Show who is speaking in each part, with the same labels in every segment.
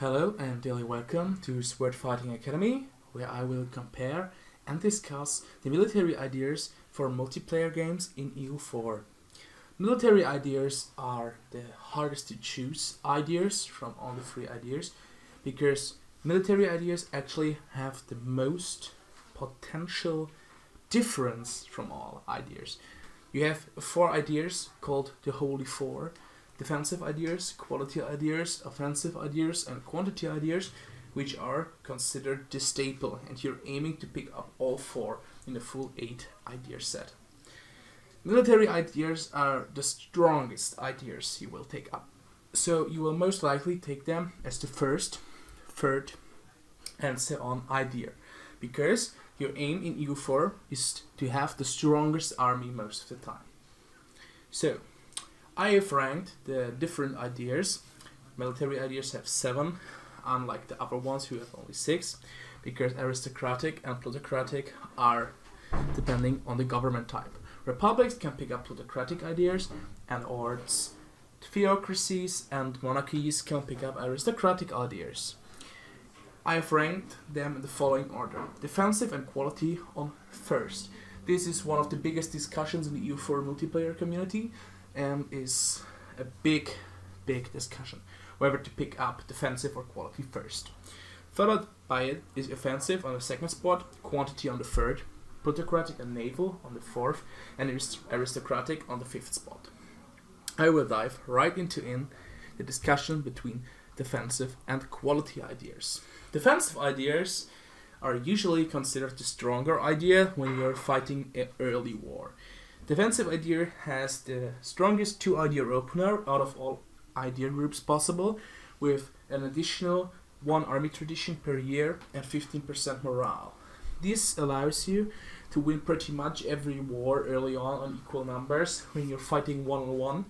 Speaker 1: Hello and daily welcome to Sword Fighting Academy, where I will compare and discuss the military ideas for multiplayer games in EU4. Military ideas are the hardest to choose ideas from all the three ideas because military ideas actually have the most potential difference from all ideas. You have four ideas called the Holy Four: defensive ideas, quality ideas, offensive ideas, and quantity ideas, which are considered the staple, and you're aiming to pick up all four in a full 8 idea set. Military ideas are the strongest ideas you will take up, so you will most likely take them as the first, third, and so on idea, because your aim in EU4 is to have the strongest army most of the time. So, I have ranked the different ideas. Military ideas have 7, unlike the other ones who have only 6, because aristocratic and plutocratic are depending on the government type. Republics can pick up plutocratic ideas, and ords, theocracies, and monarchies can pick up aristocratic ideas. I have ranked them in the following order: defensive and quality on first. This is one of the biggest discussions in the EU4 multiplayer community, and is a big discussion whether to pick up defensive or quality first. Followed by it is offensive on the second spot, quantity on the third, plutocratic and naval on the fourth, and aristocratic on the fifth spot. I will dive right into the discussion between defensive and quality ideas. Defensive ideas are usually considered the stronger idea when you're fighting an early war. Defensive idea has the strongest 2 idea opener out of all idea groups possible, with an additional 1 army tradition per year and 15% morale. This allows you to win pretty much every war early on equal numbers when you're fighting one-on-one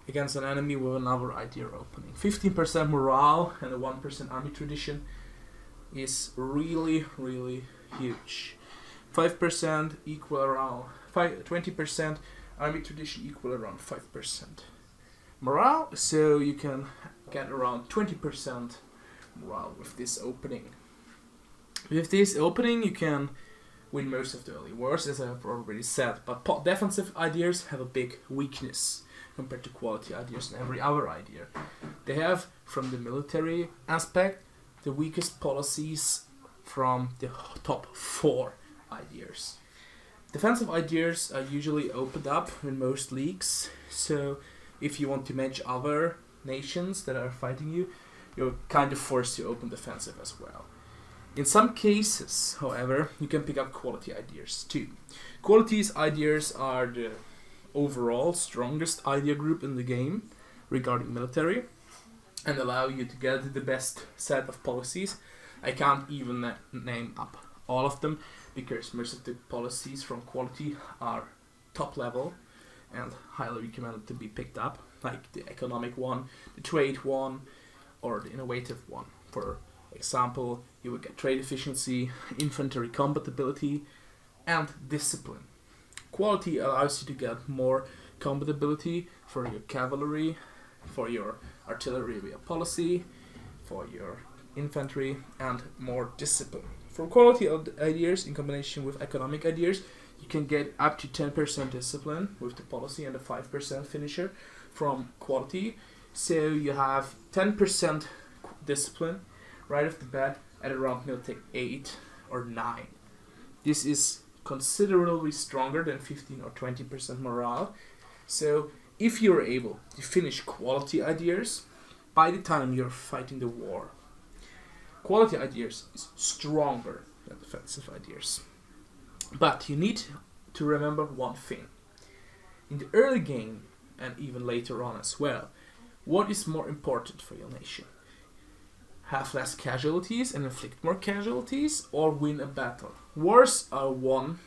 Speaker 1: against an enemy with another idea opening. 15% morale and a 1% army tradition is really huge. 5% equal around 20%, army tradition equal around 5% morale, so you can get around 20% morale with this opening. With this opening you can win most of the early wars, as I have already said, but defensive ideas have a big weakness compared to quality ideas and every other idea. They have, from the military aspect, the weakest policies from the top 4 ideas. Defensive ideas are usually opened up in most leagues, so if you want to match other nations that are fighting you, you're kind of forced to open defensive as well. In some cases, however, you can pick up quality ideas too. Qualities ideas are the overall strongest idea group in the game regarding military, and allow you to get the best set of policies. I can't even name up all of them, because most of the policies from quality are top level and highly recommended to be picked up, like the economic one, the trade one, or the innovative one. For example, you will get trade efficiency, infantry compatibility, and discipline. Quality allows you to get more compatibility for your cavalry, for your artillery via policy, for your infantry, and more discipline. For quality ideas in combination with economic ideas, you can get up to 10% discipline with the policy and a 5% finisher from quality. So you have 10% discipline right off the bat at around Militech 8 or 9. This is considerably stronger than 15 or 20% morale. So if you're able to finish quality ideas by the time you're fighting the war, quality ideas is stronger than defensive ideas. But you need to remember one thing. In the early game, and even later on as well, what is more important for your nation? Have less casualties and inflict more casualties, or win a battle? Wars are won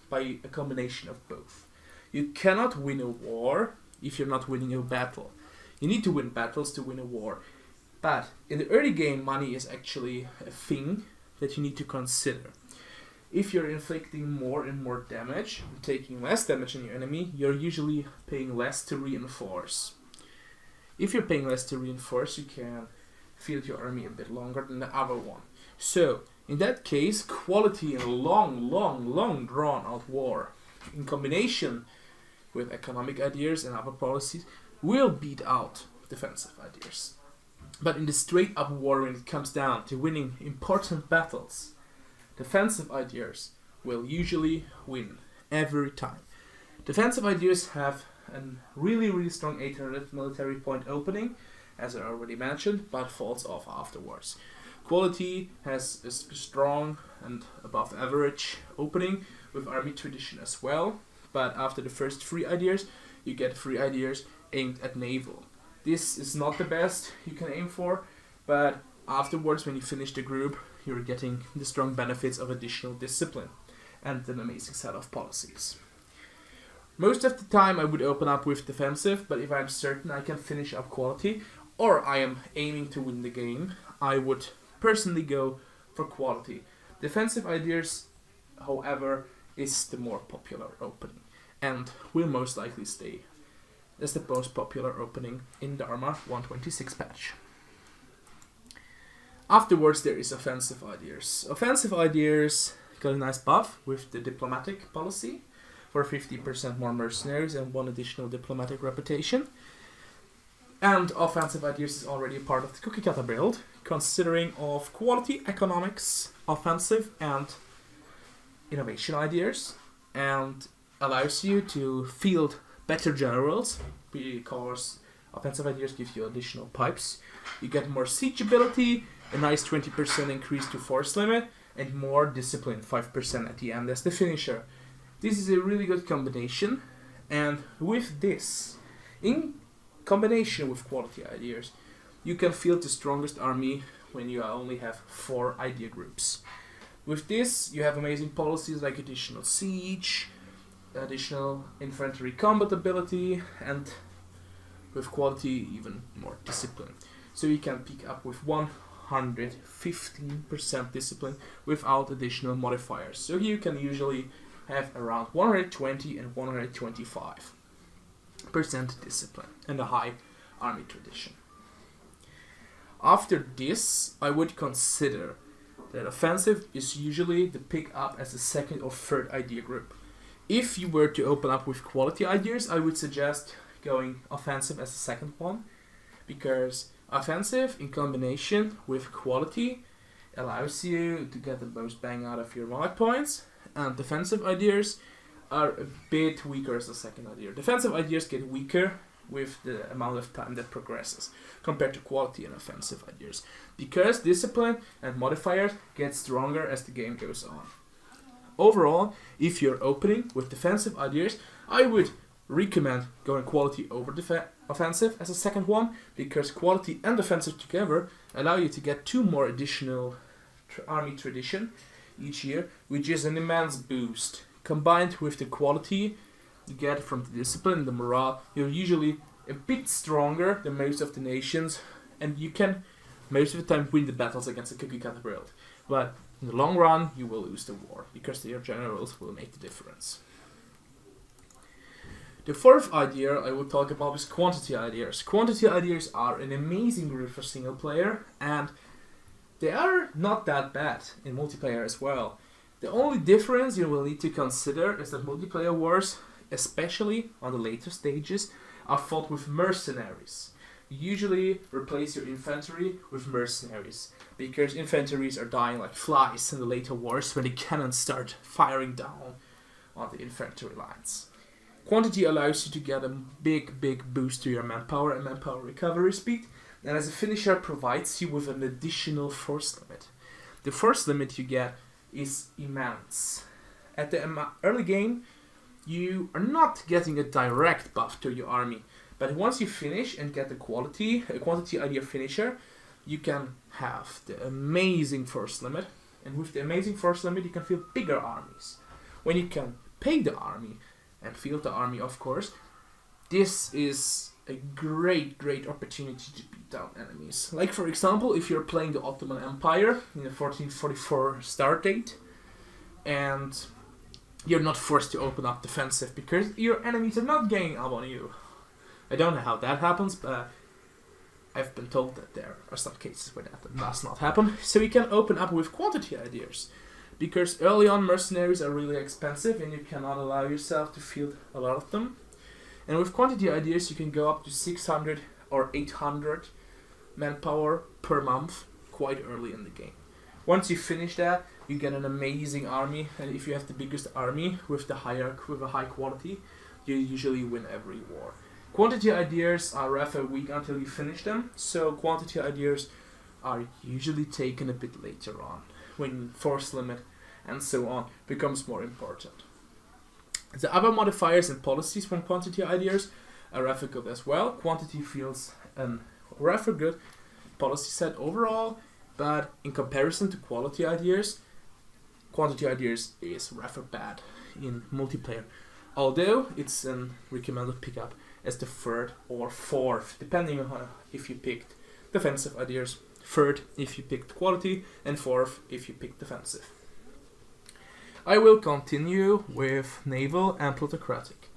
Speaker 1: by a combination of both. You cannot win a war if you're not winning a battle. You need to win battles to win a war. But in the early game, money is actually a thing that you need to consider. If you're inflicting more and more damage, and taking less damage on your enemy, you're usually paying less to reinforce. If you're paying less to reinforce, you can field your army a bit longer than the other one. So, in that case, quality in a long drawn out war, in combination with economic ideas and other policies, will beat out defensive ideas. But in the straight up war, when it comes down to winning important battles, defensive ideas will usually win every time. Defensive ideas have a really strong 800 military point opening, as I already mentioned, but falls off afterwards. Quality has a strong and above average opening with army tradition as well, but after the first 3 ideas, you get 3 ideas aimed at naval. This is not the best you can aim for, but afterwards, when you finish the group, you're getting the strong benefits of additional discipline and an amazing set of policies. Most of the time I would open up with defensive, but if I'm certain I can finish up quality, or I am aiming to win the game, I would personally go for quality. Defensive ideas, however, is the more popular opening, and will most likely stay as the most popular opening in Dharma 126 patch. Afterwards, there is offensive ideas. Offensive ideas got a nice buff with the diplomatic policy for 50% more mercenaries and 1 additional diplomatic reputation. And offensive ideas is already a part of the cookie cutter build, considering of quality, economics, offensive and innovation ideas, and allows you to field better generals, because offensive ideas give you additional pipes. You get more siege ability, a nice 20% increase to force limit, and more discipline, 5% at the end as the finisher. This is a really good combination, and with this, in combination with quality ideas, you can field the strongest army when you only have 4 idea groups. With this, you have amazing policies like additional siege, additional infantry combat ability, and with quality even more discipline. So you can pick up with 115% discipline without additional modifiers. So you can usually have around 120 and 125% discipline and a high army tradition. After this, I would consider that offensive is usually the pick up as a second or third idea group. If you were to open up with quality ideas, I would suggest going offensive as a second one, because offensive in combination with quality allows you to get the most bang out of your monarch points, and defensive ideas are a bit weaker as a second idea. Defensive ideas get weaker with the amount of time that progresses compared to quality and offensive ideas, because discipline and modifiers get stronger as the game goes on. Overall, if you're opening with defensive ideas, I would recommend going quality over offensive as a second one, because quality and offensive together allow you to get 2 more additional army tradition each year, which is an immense boost. Combined with the quality you get from the discipline and the morale, you're usually a bit stronger than most of the nations, and you can most of the time win the battles against the cookie cutter world. But in the long run, you will lose the war, because your generals will make the difference. The fourth idea I will talk about is quantity ideas. Quantity ideas are an amazing group for single player, and they are not that bad in multiplayer as well. The only difference you will need to consider is that multiplayer wars, especially on the later stages, are fought with mercenaries. You usually replace your infantry with mercenaries, because infantries are dying like flies in the later wars when the cannons start firing down on the infantry lines. Quantity allows you to get a big boost to your manpower and manpower recovery speed, and as a finisher provides you with an additional force limit. The force limit you get is immense. At the early game, you are not getting a direct buff to your army, but once you finish and get a quantity idea finisher, you can have the amazing force limit, and with the amazing force limit you can field bigger armies. When you can pay the army and field the army, of course, this is a great opportunity to beat down enemies. Like, for example, if you're playing the Ottoman Empire in the 1444 start date, and you're not forced to open up defensive because your enemies are not ganging up on you. I don't know how that happens, but I've been told that there are some cases where that does not happen. So you can open up with quantity ideas. Because early on mercenaries are really expensive and you cannot allow yourself to field a lot of them. And with quantity ideas you can go up to 600 or 800 manpower per month quite early in the game. Once you finish that, you get an amazing army, and if you have the biggest army with a high quality, you usually win every war. Quantity ideas are rather weak until you finish them, so quantity ideas are usually taken a bit later on, when force limit and so on becomes more important. The other modifiers and policies from quantity ideas are rather good as well. Quantity feels a rather good policy set overall, but in comparison to quality ideas, quantity ideas is rather bad in multiplayer. Although it's a recommended pickup as the third or fourth, depending on if you picked defensive ideas. Third if you picked quality, and fourth if you picked defensive. I will continue with naval and plutocratic.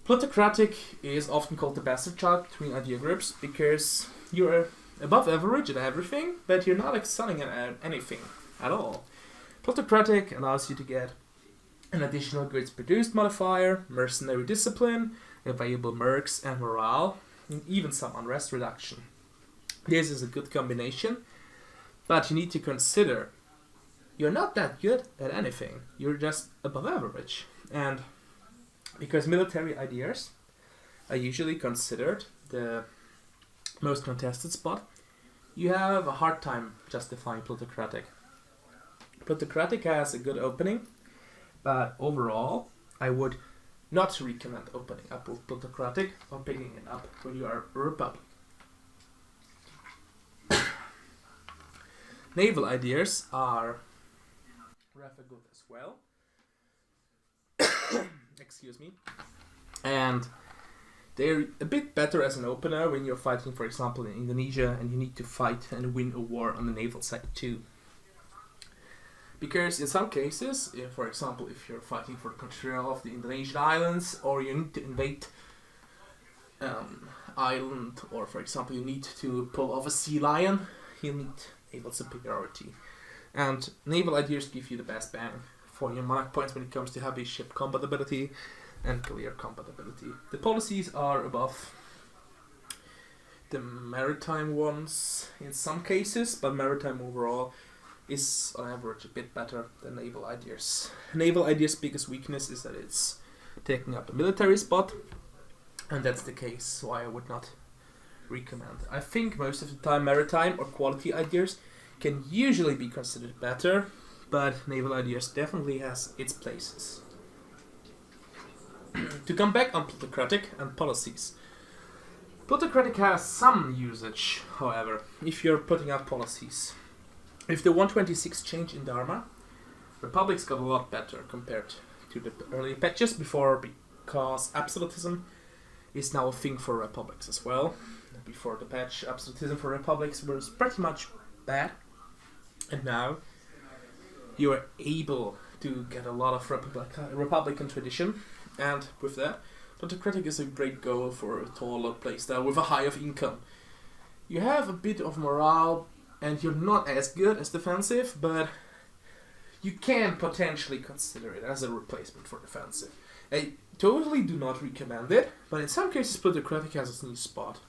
Speaker 1: Plutocratic is often called the bastard child between idea groups because you're above average at everything, but you're not excelling at anything at all. Plutocratic allows you to get an additional goods produced modifier, mercenary discipline, available mercs and morale, and even some unrest reduction. This is a good combination, but you need to consider you're not that good at anything, you're just above average. And because military ideas are usually considered the most contested spot, you have a hard time justifying plutocratic. Plutocratic has a good opening, but overall I would not recommend opening up with plutocratic or picking it up when you are a republic. Naval ideas are rather good as well. Excuse me. And they're a bit better as an opener when you're fighting, for example, in Indonesia, and you need to fight and win a war on the naval side too. Because in some cases, for example, if you're fighting for control of the Indonesian islands, or you need to invade island, or for example you need to pull off a sea lion, you need naval superiority. And naval ideas give you the best bang for your mark points when it comes to heavy ship compatibility and clear compatibility. The policies are above the maritime ones in some cases, but maritime overall is on average a bit better than naval ideas. Naval ideas' biggest weakness is that it's taking up a military spot, and that's the case, so I would not recommend. I think most of the time maritime or quality ideas can usually be considered better, but naval ideas definitely has its places. To come back on plutocratic and policies. Plutocratic has some usage, however, if you're putting out policies. If the 126 change in Dharma, Republics got a lot better compared to the early patches before, because absolutism is now a thing for Republics as well. Before the patch, absolutism for Republics was pretty much bad, and now you are able to get a lot of Republican tradition, and with that, plutocratic is a great goal for a taller playstyle with a high of income. You have a bit of morale, and you're not as good as defensive, but you can potentially consider it as a replacement for defensive. I totally do not recommend it, but in some cases plutocratic has its new spot.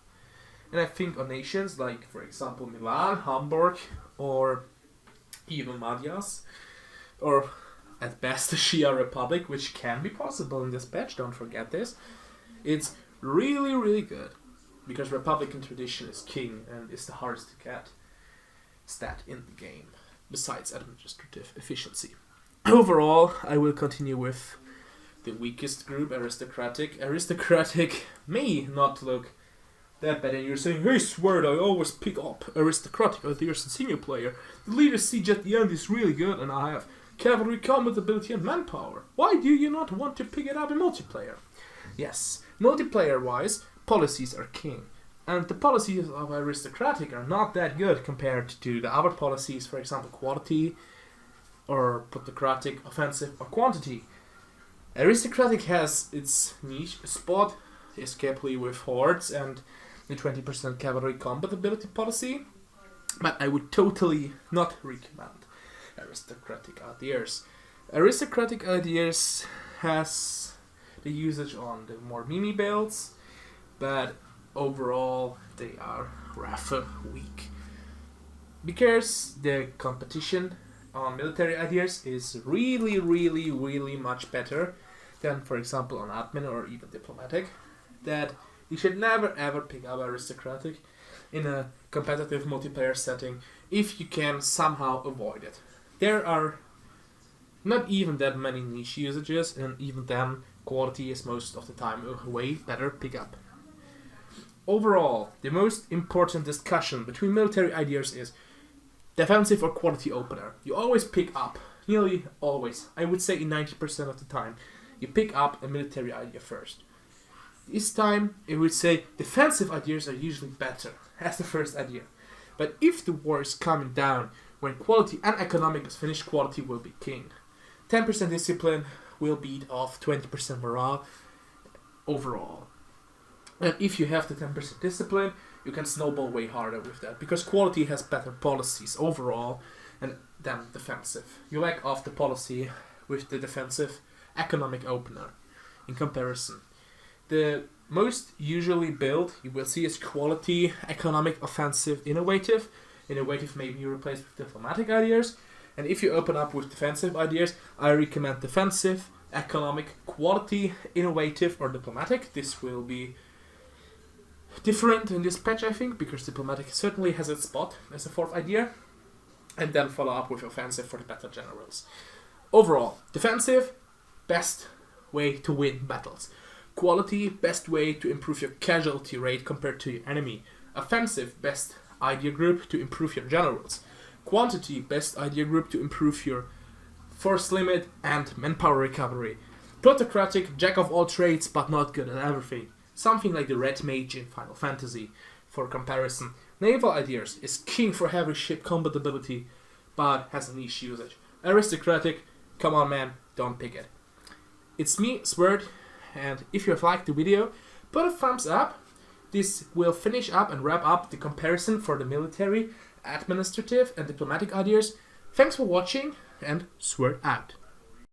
Speaker 1: And I think on nations like, for example, Milan, Hamburg, or even Magyars, or at best the Shia Republic, which can be possible in this patch, don't forget this, it's really, really good. Because Republican tradition is king and is the hardest to get stat in the game, besides administrative efficiency. Overall, I will continue with the weakest group, aristocratic. Aristocratic may not look that bad, and you're saying, hey Sword, I always pick up aristocratic ideas in single player. The leader siege at the end is really good, and I have cavalry combat ability and manpower. Why do you not want to pick it up in multiplayer? Yes, multiplayer-wise, policies are king. And the policies of aristocratic are not that good compared to the other policies, for example, quality, or plutocratic, offensive, or quantity. Aristocratic has its niche spot, escapely with hordes, and the 20% cavalry compatibility policy, but I would totally not recommend aristocratic ideas. Aristocratic ideas has the usage on the more meme builds, but overall they are rather weak. Because the competition on military ideas is really much better than, for example, on admin or even diplomatic, that you should never ever pick up aristocratic in a competitive multiplayer setting if you can somehow avoid it. There are not even that many niche usages, and even then quality is most of the time a way better pickup. Overall, the most important discussion between military ideas is defensive or quality opener. You always pick up, nearly always, I would say 90% of the time, you pick up a military idea first. This time, I would say defensive ideas are usually better as the first idea. But if the war is coming down, when quality and economic is finished, quality will be king. 10% discipline will beat off 20% morale overall. And if you have the 10% discipline, you can snowball way harder with that, because quality has better policies overall and than defensive. You lack off the policy with the defensive economic opener in comparison. The most usually build you will see is quality, economic, offensive, innovative. Innovative may be replaced with diplomatic ideas. And if you open up with defensive ideas, I recommend defensive, economic, quality, innovative, or diplomatic. This will be different in this patch, I think, because diplomatic certainly has its spot as a fourth idea. And then follow up with offensive for the better generals. Overall, defensive, best way to win battles. Quality, best way to improve your casualty rate compared to your enemy. Offensive, best idea group to improve your generals. Quantity, best idea group to improve your force limit and manpower recovery. Plutocratic, jack of all trades but not good at everything. Something like the Red Mage in Final Fantasy. For comparison, naval ideas is king for heavy ship compatibility but has a niche usage. Aristocratic, come on man, don't pick it. It's me, Sword, and if you have liked the video, put a thumbs up. This will finish up and wrap up the comparison for the military, administrative and diplomatic ideas. Thanks for watching, and Sword out.